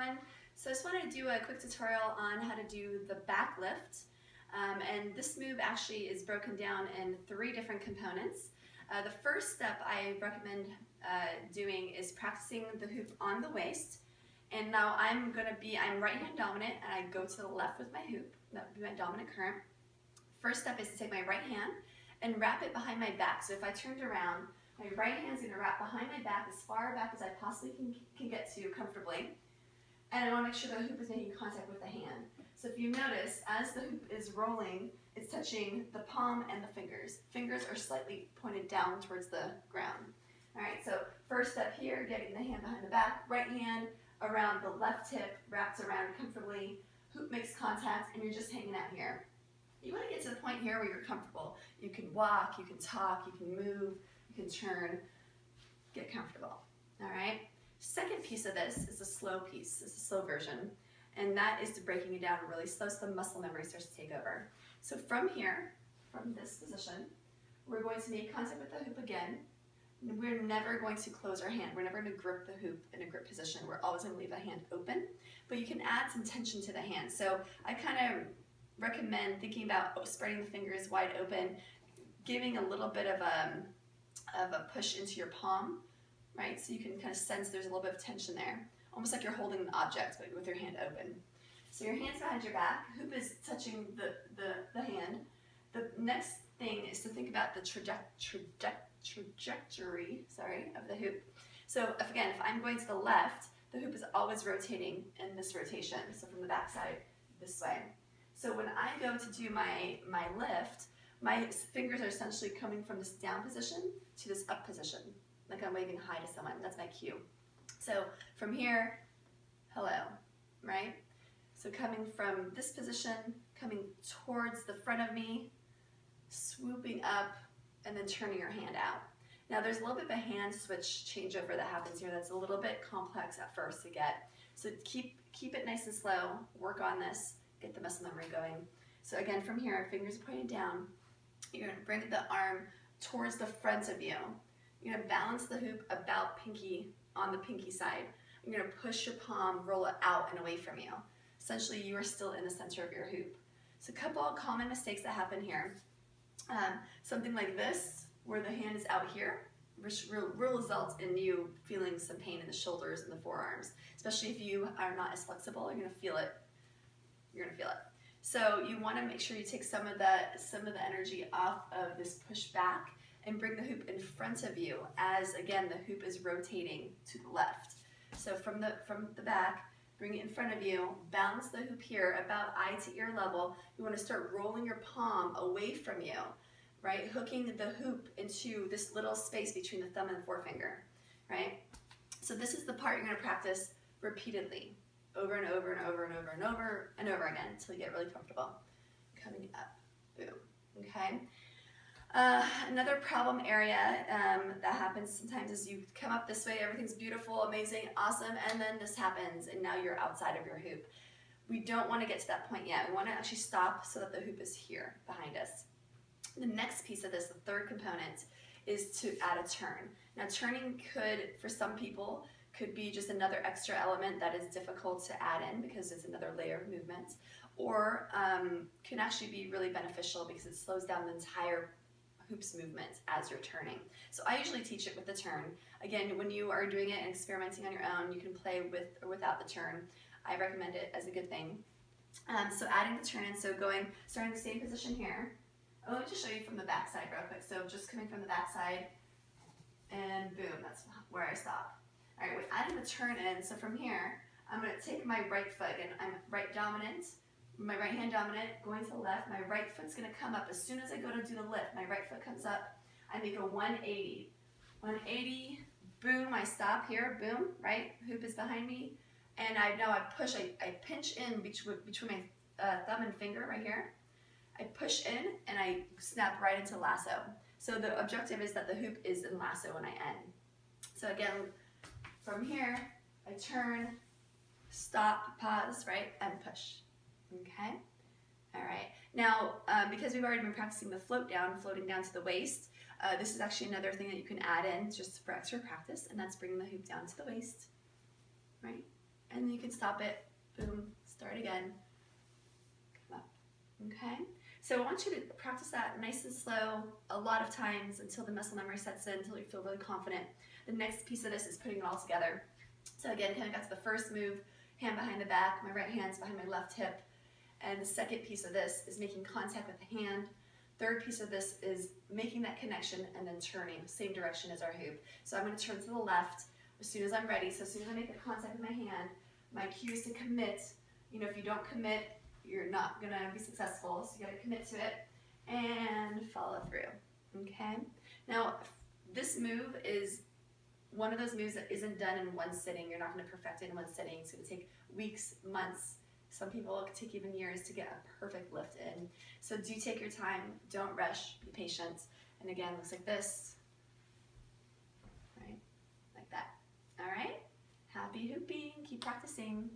everyone. So I just wanted to do a quick tutorial on how to do the back lift. And this move actually is broken down in 3 different components. The first step I recommend doing is practicing the hoop on the waist. And now I'm right hand dominant and I go to the left with my hoop. That would be my dominant current. First step is to take my right hand and wrap it behind my back. So if I turned around, my right hand's going to wrap behind my back as far back as I possibly can get to comfortably. And I want to make sure the hoop is making contact with the hand. So if you notice, as the hoop is rolling, it's touching the palm and the fingers. Fingers are slightly pointed down towards the ground. All right, so first step here, getting the hand behind the back, right hand around the left hip, wraps around comfortably, hoop makes contact, and you're just hanging out here. You want to get to the point here where you're comfortable. You can walk, you can talk, you can move, you can turn, get comfortable. All right? Second piece of this is a slow piece, it's a slow version, and that is to breaking it down really slow so the muscle memory starts to take over. So from here, from this position, we're going to make contact with the hoop again. We're never going to close our hand. We're never going to grip the hoop in a grip position. We're always going to leave the hand open, but you can add some tension to the hand. So I kind of recommend thinking about spreading the fingers wide open, giving a little bit of a push into your palm, right? So you can kind of sense there's a little bit of tension there, almost like you're holding an object, but with your hand open. So your hand's behind your back, hoop is touching the hand. The next thing is to think about the trajectory of the hoop. So if I'm going to the left, the hoop is always rotating in this rotation, so from the back side this way. So when I go to do my lift, my fingers are essentially coming from this down position to this up position, like I'm waving hi to someone. That's my cue. So from here, hello, right? So coming from this position, coming towards the front of me, swooping up, and then turning your hand out. Now there's a little bit of a hand switch changeover that happens here that's a little bit complex at first to get. So keep it nice and slow, work on this, get the muscle memory going. So again, from here, fingers are pointed down. You're going to bring the arm towards the front of you. You're going to balance the hoop about pinky on the pinky side. You're going to push your palm, roll it out and away from you. Essentially, you are still in the center of your hoop. So a couple of common mistakes that happen here. Something like this, where the hand is out here, which will result in you feeling some pain in the shoulders and the forearms. Especially if you are not as flexible, you're going to feel it. You're going to feel it. So you want to make sure you take some of the energy off of this push back and bring the hoop in front of you as, again, the hoop is rotating to the left. So from the back, bring it in front of you, balance the hoop here about eye to ear level. You want to start rolling your palm away from you, right? Hooking the hoop into this little space between the thumb and the forefinger, right? So this is the part you're going to practice repeatedly, over and over and over and over and over and over again until you get really comfortable. Coming up, boom, okay? Another problem area that happens sometimes is you come up this way, everything's beautiful, amazing, awesome, and then this happens and now you're outside of your hoop. We don't want to get to that point yet. We want to actually stop so that the hoop is here behind us. The next piece of this, the third component, is to add a turn. Now turning for some people, could be just another extra element that is difficult to add in because it's another layer of movement, or can actually be really beneficial because it slows down the entire hoops movement as you're turning. So I usually teach it with the turn. Again, when you are doing it and experimenting on your own, you can play with or without the turn. I recommend it as a good thing. So adding the turn in, so starting the same position here. Oh, let me just show you from the back side real quick. So just coming from the back side, and boom, that's where I stop. All right, we're adding the turn in, so from here, I'm going to take my right foot, and I'm right dominant, my right hand dominant, going to the left, my right foot's going to come up. As soon as I go to do the lift, my right foot comes up, I make a 180. 180, boom, I stop here, boom, right, hoop is behind me, and now I push, I pinch in between my thumb and finger right here. I push in, and I snap right into lasso. So the objective is that the hoop is in lasso when I end. So again, from here, I turn, stop, pause, right, and push, okay? All right, now because we've already been practicing the floating down to the waist, this is actually another thing that you can add in just for extra practice, and that's bringing the hoop down to the waist, right? and then you can stop it, boom, start again, come up, okay? So I want you to practice that nice and slow a lot of times until the muscle memory sets in, until you feel really confident. The next piece of this is putting it all together. So again, kind of got to the first move, hand behind the back, my right hand's behind my left hip, and the second piece of this is making contact with the hand. Third piece of this is making that connection and then turning, same direction as our hoop. So I'm going to turn to the left as soon as I'm ready. So as soon as I make the contact with my hand, my cue is to commit. You know, if you don't commit, you're not going to be successful. So you got to commit to it and follow through. Okay? Now, this move is one of those moves that isn't done in one sitting. You're not going to perfect it in one sitting. It's going to take weeks, months. Some people it could take even years to get a perfect lift in. So do take your time, don't rush, be patient. And again, looks like this, right? Like that. All right? Happy hooping, keep practicing.